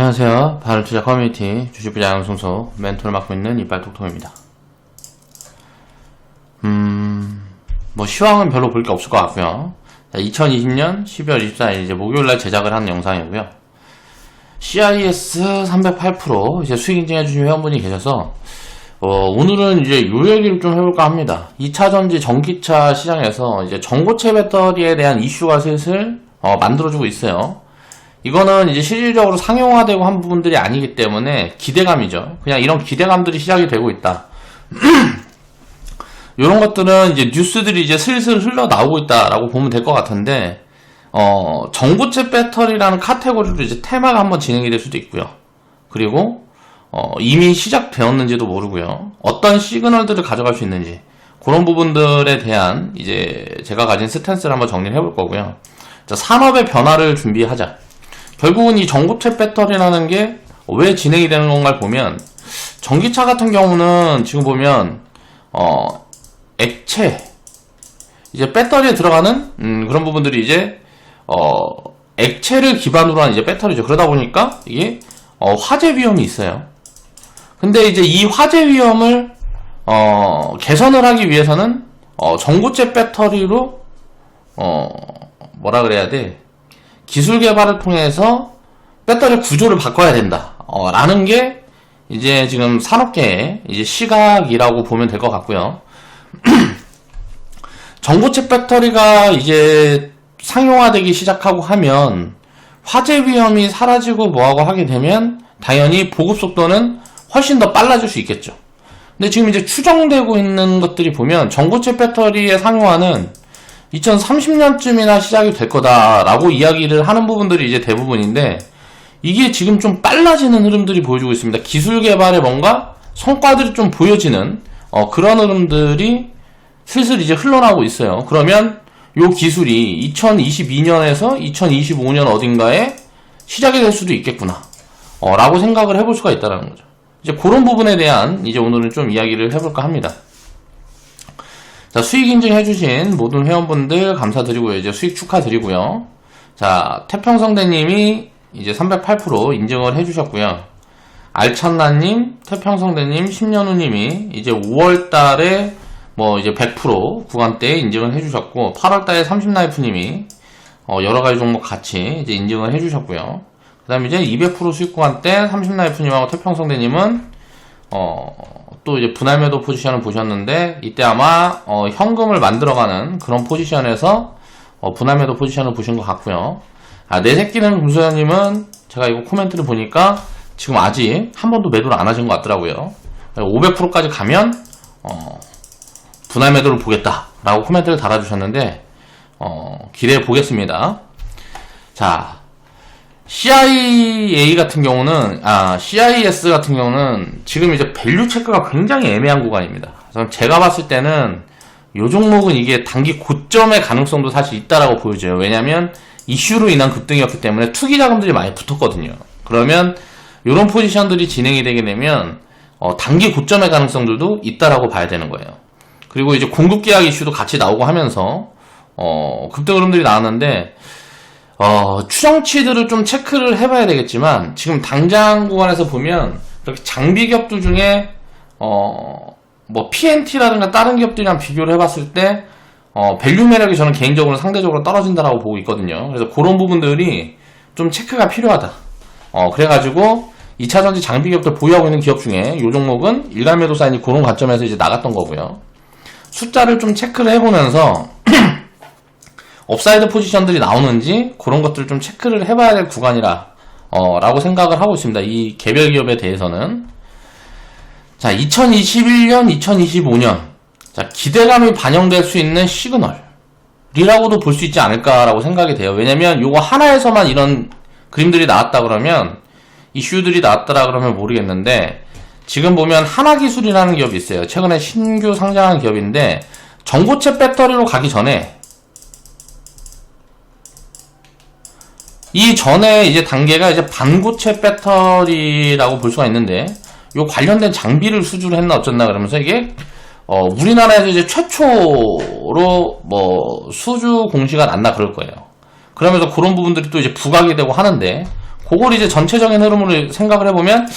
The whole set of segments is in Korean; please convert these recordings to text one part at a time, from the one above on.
안녕하세요. 바른투자 커뮤니티 주식부자 양승소 멘토를 맡고 있는 이빨톡톡입니다. 시황은 별로 볼 게 없을 것 같고요. 2020년 12월 24일 이제 목요일날 제작을 한 영상이고요. CIS 308% 이제 수익 인증해주신 회원분이 계셔서 오늘은 이제 요 얘기를 좀 해볼까 합니다. 2차 전지 전기차 시장에서 이제 전고체 배터리에 대한 이슈가 슬슬 만들어지고 있어요. 이거는 이제 실질적으로 상용화되고 한 부분들이 아니기 때문에 기대감이죠. 그냥 이런 기대감들이 시작이 되고 있다. 이런 것들은 이제 뉴스들이 이제 슬슬 흘러나오고 있다라고 보면 될 것 같은데, 전고체 배터리라는 카테고리로 이제 테마가 한번 진행이 될 수도 있고요. 그리고, 이미 시작되었는지도 모르고요. 어떤 시그널들을 가져갈 수 있는지, 그런 부분들에 대한 이제 제가 가진 스탠스를 한번 정리를 해볼 거고요. 자, 산업의 변화를 준비하자. 결국은 이 전고체 배터리라는 게 왜 진행이 되는 건가를 보면, 전기차 같은 경우는 지금 보면 액체 이제 배터리에 들어가는 그런 부분들이 이제 액체를 기반으로 한 이제 배터리죠. 그러다 보니까 이게 화재 위험이 있어요. 근데 이제 이 화재 위험을 개선을 하기 위해서는 전고체 배터리로 뭐라 그래야 돼? 기술 개발을 통해서 배터리 구조를 바꿔야 된다. 라는 게 이제 지금 산업계의 이제 시각이라고 보면 될 것 같고요. 전고체 배터리가 이제 상용화되기 시작하고 하면 화재 위험이 사라지고 뭐하고 하게 되면 당연히 보급 속도는 훨씬 더 빨라질 수 있겠죠. 근데 지금 이제 추정되고 있는 것들이 보면 전고체 배터리의 상용화는 2030년쯤이나 시작이 될 거다라고 이야기를 하는 부분들이 이제 대부분인데, 이게 지금 좀 빨라지는 흐름들이 보여주고 있습니다. 기술 개발에 뭔가 성과들이 좀 보여지는 그런 흐름들이 슬슬 이제 흘러나오고 있어요. 그러면 요 기술이 2022년에서 2025년 어딘가에 시작이 될 수도 있겠구나 라고 생각을 해볼 수가 있다는 거죠. 이제 그런 부분에 대한 이제 오늘은 좀 이야기를 해볼까 합니다. 자, 수익 인증해주신 모든 회원분들 감사드리고요. 이제 수익 축하드리고요. 자, 태평성대님이 이제 308% 인증을 해주셨고요. 알찬나님, 태평성대님, 10년후님이 이제 5월달에 뭐 이제 100% 구간대에 인증을 해주셨고, 8월달에 30라이프님이 여러가지 종목 같이 이제 인증을 해주셨고요. 그 다음에 이제 200% 수익 구간대 30라이프님하고 태평성대님은 또 이제 분할 매도 포지션을 보셨는데, 이때 아마 현금을 만들어가는 그런 포지션에서 분할 매도 포지션을 보신 것 같고요. 내 새끼는 금소연님은 제가 이거 코멘트를 보니까 지금 아직 한 번도 매도를 안 하신 것 같더라고요. 500%까지 가면 분할 매도를 보겠다라고 코멘트를 달아주셨는데, 기대해 보겠습니다. 자, CIA 같은 경우는, CIS 같은 경우는 지금 이제 밸류 체크가 굉장히 애매한 구간입니다. 그래서 제가 봤을 때는 이 종목은 이게 단기 고점의 가능성도 사실 있다라고 보여져요. 왜냐면 이슈로 인한 급등이었기 때문에 투기 자금들이 많이 붙었거든요. 그러면 이런 포지션들이 진행이 되게 되면 단기 고점의 가능성들도 있다라고 봐야 되는 거예요. 그리고 이제 공급 계약 이슈도 같이 나오고 하면서 급등 흐름들이 나왔는데, 추정치들을 좀 체크를 해봐야 되겠지만, 지금 당장 구간에서 보면 이렇게 장비 기업들 중에 뭐 PNT라든가 다른 기업들이랑 비교를 해봤을 때 밸류 매력이 저는 개인적으로 상대적으로 떨어진다라고 보고 있거든요. 그래서 그런 부분들이 좀 체크가 필요하다. 그래가지고 2차전지 장비 기업들 보유하고 있는 기업 중에 이 종목은 일간 매도 사인이 그런 관점에서 이제 나갔던 거고요. 숫자를 좀 체크를 해보면서 업사이드 포지션들이 나오는지 그런 것들을 좀 체크를 해봐야 될 구간이라 라고 생각을 하고 있습니다. 이 개별 기업에 대해서는. 자, 2021년, 2025년 자, 기대감이 반영될 수 있는 시그널이라고도 볼 수 있지 않을까라고 생각이 돼요. 왜냐면 요거 하나에서만 이런 그림들이 나왔다 그러면, 이슈들이 나왔더라 그러면 모르겠는데, 지금 보면 하나기술이라는 기업이 있어요. 최근에 신규 상장한 기업인데, 전고체 배터리로 가기 전에 이 전에 이제 단계가 이제 반고체 배터리라고 볼 수가 있는데, 요 관련된 장비를 수주를 했나 어쩐나 그러면서 이게 우리나라에서 이제 최초로 뭐 수주 공시가 났나 그럴 거예요. 그러면서 그런 부분들이 또 이제 부각이 되고 하는데, 그걸 이제 전체적인 흐름으로 생각을 해보면,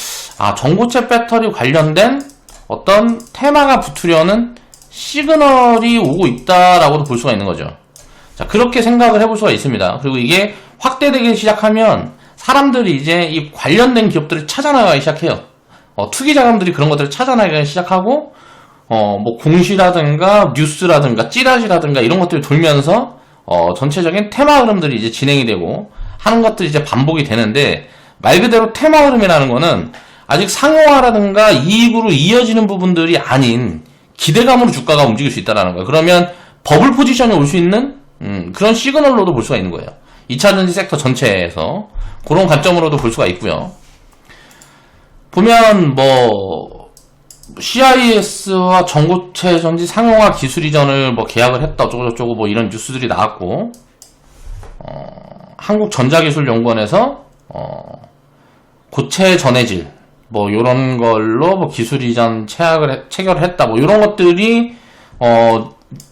전고체 배터리 관련된 어떤 테마가 붙으려는 시그널이 오고 있다라고도 볼 수가 있는 거죠. 자, 그렇게 생각을 해볼 수가 있습니다. 그리고 이게 확대되기 시작하면 사람들이 이제 이 관련된 기업들을 찾아나가기 시작해요. 투기 자금들이 그런 것들을 찾아나가기 시작하고, 뭐 공시라든가 뉴스라든가 찌라시라든가 이런 것들이 돌면서 전체적인 테마 흐름들이 이제 진행이 되고 하는 것들이 이제 반복이 되는데, 말 그대로 테마 흐름이라는 거는 아직 상용화라든가 이익으로 이어지는 부분들이 아닌 기대감으로 주가가 움직일 수 있다는 거예요. 그러면 버블 포지션이 올 수 있는 그런 시그널로도 볼 수가 있는 거예요. 2차전지 섹터 전체에서 그런 관점으로도 볼 수가 있고요. 보면 뭐 CIS와 전고체 전지 상용화 기술 이전을 뭐 계약을 했다 어쩌고저쩌고 뭐 이런 뉴스들이 나왔고, 한국전자기술연구원에서 고체 전해질 뭐 요런 걸로 뭐 기술 이전 체결을 했다 뭐 요런 것들이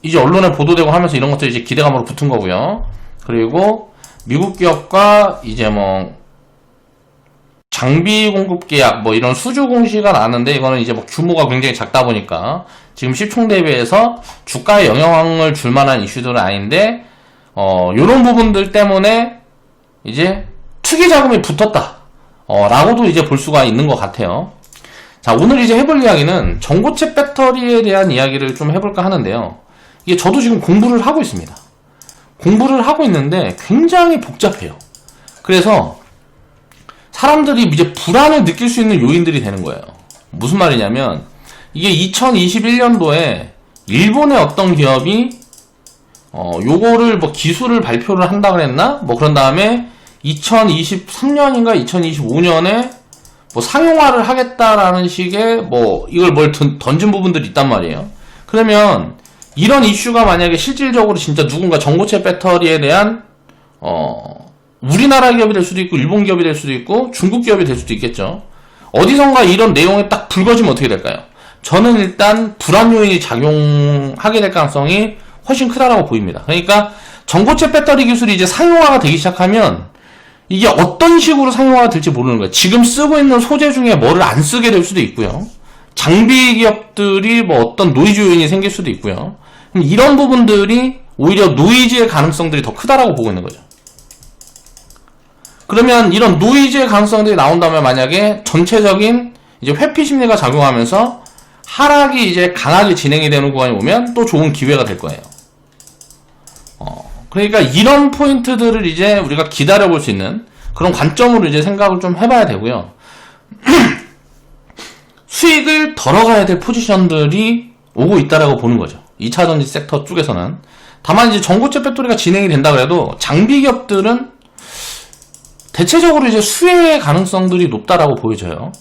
이제 언론에 보도되고 하면서 이런 것들이 이제 기대감으로 붙은 거고요. 그리고 미국 기업과 이제 뭐 장비 공급 계약 뭐 이런 수주 공시가 나왔는데, 이거는 이제 뭐 규모가 굉장히 작다 보니까 지금 시총 대비해서 주가에 영향을 줄 만한 이슈들은 아닌데, 요런 부분들 때문에 이제 투기 자금이 붙었다 라고도 이제 볼 수가 있는 것 같아요. 자, 오늘 이제 해볼 이야기는 전고체 배터리에 대한 이야기를 좀 해볼까 하는데요. 이게 저도 지금 공부를 하고 있습니다. 공부를 하고 있는데 굉장히 복잡해요. 그래서 사람들이 이제 불안을 느낄 수 있는 요인들이 되는 거예요. 무슨 말이냐면, 이게 2021년도에 일본의 어떤 기업이 요거를 뭐 기술을 발표를 한다 그랬나? 뭐 그런 다음에 2023년인가 2025년에 뭐 상용화를 하겠다라는 식의 뭐 이걸 뭘 던진 부분들이 있단 말이에요. 그러면 이런 이슈가 만약에 실질적으로 진짜 누군가 전고체 배터리에 대한 우리나라 기업이 될 수도 있고 일본 기업이 될 수도 있고 중국 기업이 될 수도 있겠죠. 어디선가 이런 내용에 딱 불거지면 어떻게 될까요? 저는 일단 불안 요인이 작용하게 될 가능성이 훨씬 크다라고 보입니다. 그러니까 전고체 배터리 기술이 이제 상용화가 되기 시작하면 이게 어떤 식으로 상용화가 될지 모르는 거예요. 지금 쓰고 있는 소재 중에 뭐를 안 쓰게 될 수도 있고요. 장비 기업들이 뭐 어떤 노이즈 요인이 생길 수도 있고요. 이런 부분들이 오히려 노이즈의 가능성들이 더 크다라고 보고 있는 거죠. 그러면 이런 노이즈의 가능성들이 나온다면 만약에 전체적인 이제 회피 심리가 작용하면서 하락이 이제 강하게 진행이 되는 구간이 오면 또 좋은 기회가 될 거예요. 그러니까 이런 포인트들을 이제 우리가 기다려볼 수 있는 그런 관점으로 이제 생각을 좀 해봐야 되고요. 수익을 덜어가야 될 포지션들이 오고 있다라고 보는 거죠. 2차전지 섹터 쪽에서는. 다만 이제 전고체 배터리가 진행이 된다 그래도 장비 기업들은 대체적으로 이제 수혜의 가능성들이 높다라고 보여져요.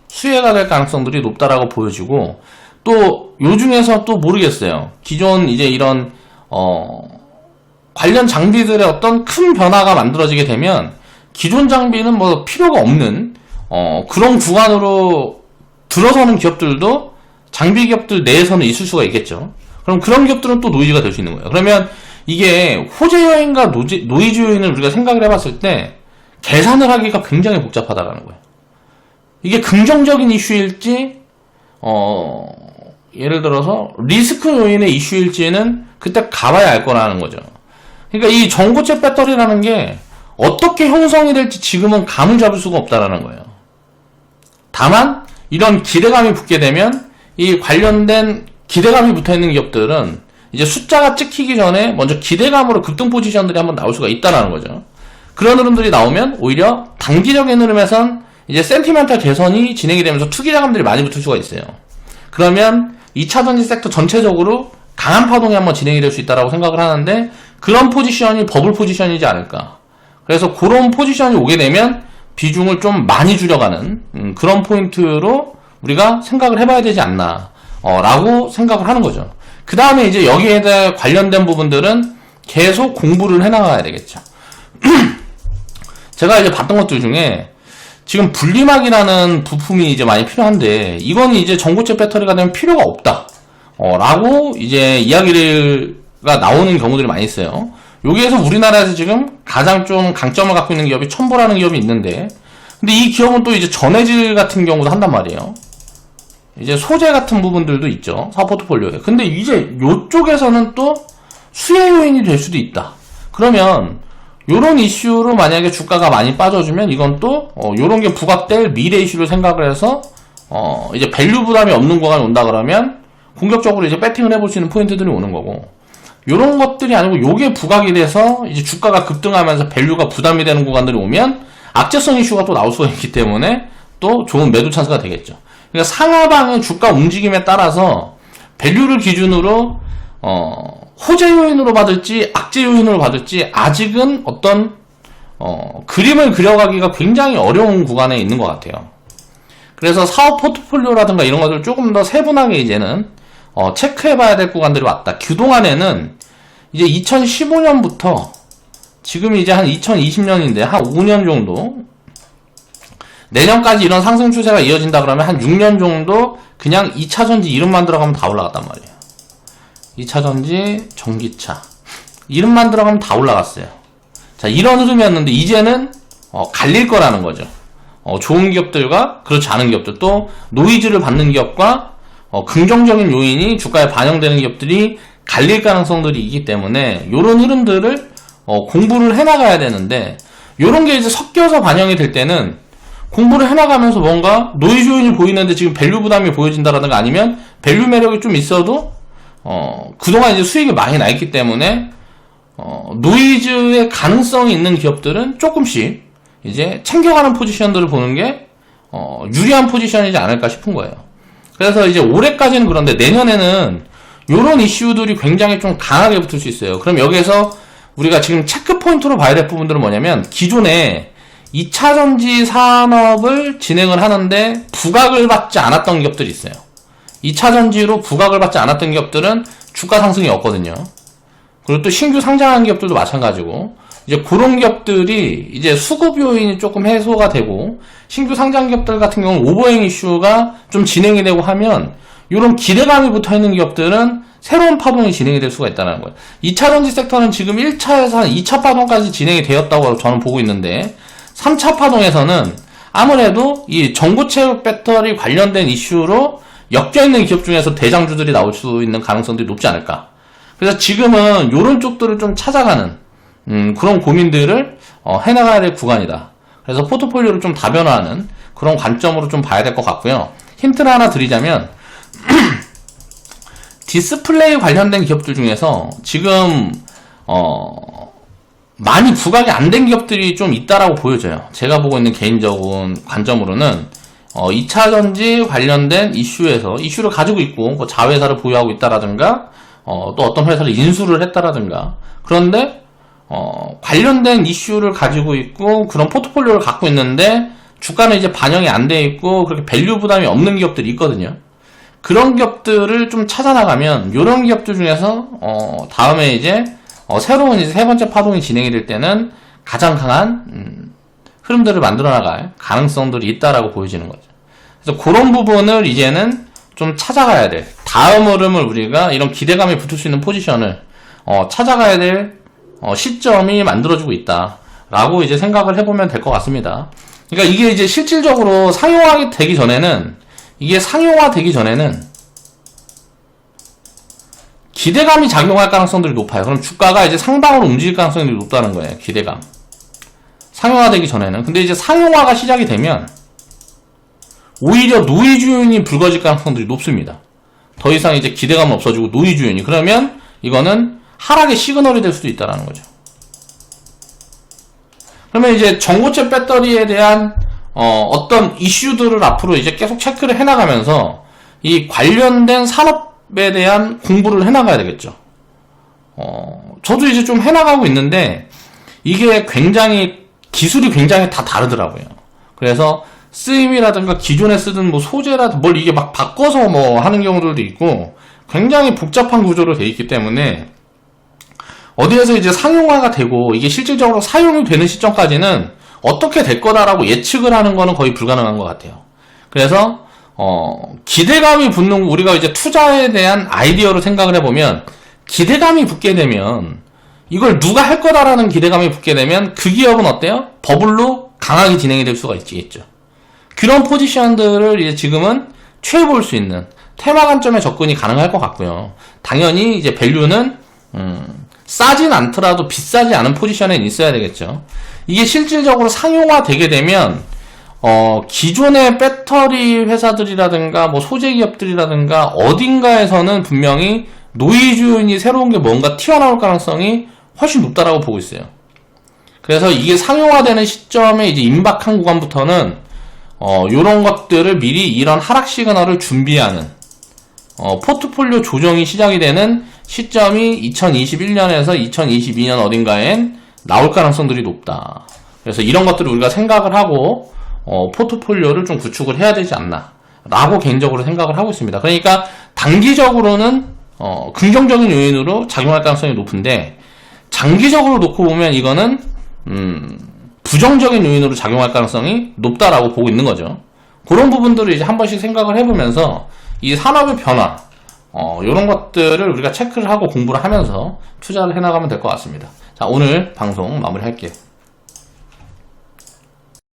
수혜가 될 가능성들이 높다라고 보여지고, 또 요 중에서 또 모르겠어요. 기존 이제 이런 관련 장비들의 어떤 큰 변화가 만들어지게 되면 기존 장비는 뭐 필요가 없는 그런 구간으로 들어서는 기업들도 장비 기업들 내에서는 있을 수가 있겠죠. 그럼 그런 기업들은 또 노이즈가 될 수 있는 거예요. 그러면 이게 호재 요인과 노이즈 요인을 우리가 생각을 해봤을 때 계산을 하기가 굉장히 복잡하다라는 거예요. 이게 긍정적인 이슈일지 예를 들어서 리스크 요인의 이슈일지는 그때 가봐야 알 거라는 거죠. 그러니까 이 전고체 배터리라는 게 어떻게 형성이 될지 지금은 감을 잡을 수가 없다라는 거예요. 다만 이런 기대감이 붙게 되면 이 관련된 기대감이 붙어있는 기업들은 이제 숫자가 찍히기 전에 먼저 기대감으로 급등 포지션들이 한번 나올 수가 있다라는 거죠. 그런 흐름들이 나오면 오히려 단기적인 흐름에선 이제 센티멘탈 개선이 진행이 되면서 투기 자금들이 많이 붙을 수가 있어요. 그러면 2차전지 섹터 전체적으로 강한 파동이 한번 진행이 될 수 있다라고 생각을 하는데, 그런 포지션이 버블 포지션이지 않을까. 그래서 그런 포지션이 오게 되면 비중을 좀 많이 줄여가는 그런 포인트로 우리가 생각을 해봐야 되지 않나 라고 생각을 하는 거죠. 그 다음에 이제 여기에 대해 관련된 부분들은 계속 공부를 해나가야 되겠죠. 제가 이제 봤던 것들 중에 지금 분리막이라는 부품이 이제 많이 필요한데, 이건 이제 전고체 배터리가 되면 필요가 없다 라고 이제 이야기가 나오는 경우들이 많이 있어요. 여기에서 우리나라에서 지금 가장 좀 강점을 갖고 있는 기업이 첨보라는 기업이 있는데, 근데 이 기업은 또 이제 전해질 같은 경우도 한단 말이에요. 이제 소재 같은 부분들도 있죠, 사업 포트폴리오에. 근데 이제 요쪽에서는 또 수혜 요인이 될 수도 있다. 그러면 요런 이슈로 만약에 주가가 많이 빠져주면 이건 또 요런 게 부각될 미래 이슈를 생각을 해서 이제 밸류 부담이 없는 구간이 온다 그러면 공격적으로 이제 배팅을 해볼 수 있는 포인트들이 오는 거고, 요런 것들이 아니고 요게 부각이 돼서 이제 주가가 급등하면서 밸류가 부담이 되는 구간들이 오면 악재성 이슈가 또 나올 수가 있기 때문에 또 좋은 매도 찬스가 되겠죠. 그러니까 상하방의 주가 움직임에 따라서 밸류를 기준으로 호재 요인으로 받을지 악재 요인으로 받을지 아직은 어떤 그림을 그려가기가 굉장히 어려운 구간에 있는 것 같아요. 그래서 사업 포트폴리오라든가 이런 것들을 조금 더 세분하게 이제는 체크해봐야 될 구간들이 왔다. 그동안에는 이제 2015년부터 지금이 이제 한 2020년인데 한 5년 정도, 내년까지 이런 상승 추세가 이어진다 그러면 한 6년 정도 그냥 2차전지 이름만 들어가면 다 올라갔단 말이에요. 2차전지, 전기차 이름만 들어가면 다 올라갔어요. 자, 이런 흐름이었는데 이제는 갈릴 거라는 거죠. 좋은 기업들과 그렇지 않은 기업들, 또 노이즈를 받는 기업과 긍정적인 요인이 주가에 반영되는 기업들이 갈릴 가능성들이 있기 때문에 이런 흐름들을 공부를 해나가야 되는데, 이런 게 이제 섞여서 반영이 될 때는 공부를 해나가면서 뭔가 노이즈 요인이 보이는데 지금 밸류 부담이 보여진다라든가 아니면 밸류 매력이 좀 있어도 그동안 이제 수익이 많이 나 있기 때문에 노이즈의 가능성이 있는 기업들은 조금씩 이제 챙겨가는 포지션들을 보는 게 유리한 포지션이지 않을까 싶은 거예요. 그래서 이제 올해까지는 그런데 내년에는 이런 이슈들이 굉장히 좀 강하게 붙을 수 있어요. 그럼 여기에서 우리가 지금 체크 포인트로 봐야 될 부분들은 뭐냐면, 기존에 2차전지 산업을 진행을 하는데 부각을 받지 않았던 기업들이 있어요. 2차전지로 부각을 받지 않았던 기업들은 주가 상승이 없거든요. 그리고 또 신규 상장한 기업들도 마찬가지고, 이제 그런 기업들이 이제 수급 요인이 조금 해소가 되고 신규 상장 기업들 같은 경우는 오버행 이슈가 좀 진행이 되고 하면 이런 기대감이 붙어 있는 기업들은 새로운 파동이 진행이 될 수가 있다는 거예요. 2차전지 섹터는 지금 1차에서 한 2차 파동까지 진행이 되었다고 저는 보고 있는데, 3차 파동에서는 아무래도 이 전고체 배터리 관련된 이슈로 엮여있는 기업 중에서 대장주들이 나올 수 있는 가능성들이 높지 않을까. 그래서 지금은 이런 쪽들을 좀 찾아가는 그런 고민들을 해나가야 될 구간이다. 그래서 포트폴리오를 좀 다변화하는 그런 관점으로 좀 봐야 될 것 같고요. 힌트를 하나 드리자면 디스플레이 관련된 기업들 중에서 지금 많이 부각이 안 된 기업들이 좀 있다라고 보여져요. 제가 보고 있는 개인적인 관점으로는 2차전지 관련된 이슈를 가지고 있고 뭐 자회사를 보유하고 있다라든가 또 어떤 회사를 인수를 했다라든가, 그런데 관련된 이슈를 가지고 있고 그런 포트폴리오를 갖고 있는데 주가는 이제 반영이 안 돼 있고 그렇게 밸류 부담이 없는 기업들이 있거든요. 그런 기업들을 좀 찾아나가면 이런 기업들 중에서 다음에 이제 새로운 이제 세 번째 파동이 진행이 될 때는 가장 강한 흐름들을 만들어 나갈 가능성들이 있다라고 보여지는 거죠. 그래서 그런 부분을 이제는 좀 찾아가야 돼. 다음 흐름을 우리가 이런 기대감이 붙을 수 있는 포지션을 찾아가야 될 시점이 만들어지고 있다라고 이제 생각을 해보면 될 것 같습니다. 그러니까 이게 이제 실질적으로 상용화 되기 전에는 기대감이 작용할 가능성들이 높아요. 그럼 주가가 이제 상방으로 움직일 가능성이 높다는 거예요. 기대감. 상용화되기 전에는. 근데 이제 상용화가 시작이 되면 오히려 노이즈 요인이 불거질 가능성들이 높습니다. 더 이상 이제 기대감은 없어지고 노이즈 요인이. 그러면 이거는 하락의 시그널이 될 수도 있다는 거죠. 그러면 이제 전고체 배터리에 대한 어떤 이슈들을 앞으로 이제 계속 체크를 해나가면서 이 관련된 산업에 대한 공부를 해나가야 되겠죠. 저도 이제 좀 해나가고 있는데 이게 기술이 굉장히 다 다르더라고요. 그래서 쓰임이라든가 기존에 쓰던 뭐 소재라든가 뭘 이게 막 바꿔서 뭐 하는 경우들도 있고 굉장히 복잡한 구조로 되어 있기 때문에 어디에서 이제 상용화가 되고 이게 실질적으로 사용이 되는 시점까지는 어떻게 될 거다라고 예측을 하는 거는 거의 불가능한 것 같아요. 그래서 기대감이 붙는, 우리가 이제 투자에 대한 아이디어로 생각을 해보면 기대감이 붙게 되면 이걸 누가 할 거다라는 기대감이 붙게 되면 그 기업은 어때요? 버블로 강하게 진행이 될 수가 있겠죠. 그런 포지션들을 이제 지금은 취해볼 수 있는 테마 관점의 접근이 가능할 것 같고요. 당연히 이제 밸류는 싸진 않더라도 비싸지 않은 포지션에 있어야 되겠죠. 이게 실질적으로 상용화 되게 되면 기존의 배터리 회사들이라든가 뭐 소재 기업들이라든가 어딘가에서는 분명히 노이즈 요인이 새로운 게 뭔가 튀어나올 가능성이 훨씬 높다라고 보고 있어요. 그래서 이게 상용화되는 시점에 이제 임박한 구간부터는 요런 것들을 미리 이런 하락 시그널을 준비하는 포트폴리오 조정이 시작이 되는 시점이 2021년에서 2022년 어딘가엔 나올 가능성들이 높다. 그래서 이런 것들을 우리가 생각을 하고 포트폴리오를 좀 구축을 해야 되지 않나 라고 개인적으로 생각을 하고 있습니다. 그러니까 단기적으로는 긍정적인 요인으로 작용할 가능성이 높은데 장기적으로 놓고 보면 이거는 부정적인 요인으로 작용할 가능성이 높다라고 보고 있는 거죠. 그런 부분들을 이제 한 번씩 생각을 해보면서 이 산업의 변화 이런 것들을 우리가 체크를 하고 공부를 하면서 투자를 해나가면 될 것 같습니다. 자, 오늘 방송 마무리할게요.